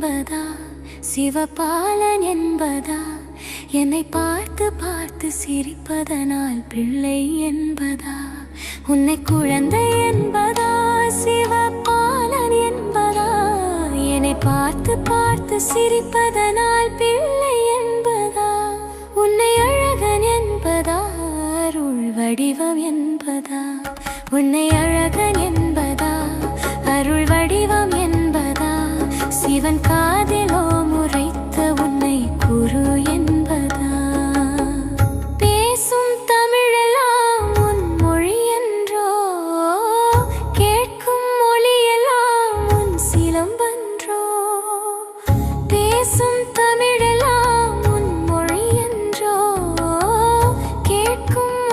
என்பதா, சிவபாலன் என்பதா, என்னை பார்த்து பார்த்து சிரிப்பதனால் பிள்ளை என்பதா, உன்னை குழந்தை என்பதா, சிவபாலன் என்பதா, என்னை பார்த்து பார்த்து சிரிப்பதனால் பிள்ளை என்பதா, உன்னை அழகன் என்பதா, அருள் வடிவம் என்பதா, உன்னை அழகன் என்பதா, அருள் வடிவம் என்பதா, சிவன்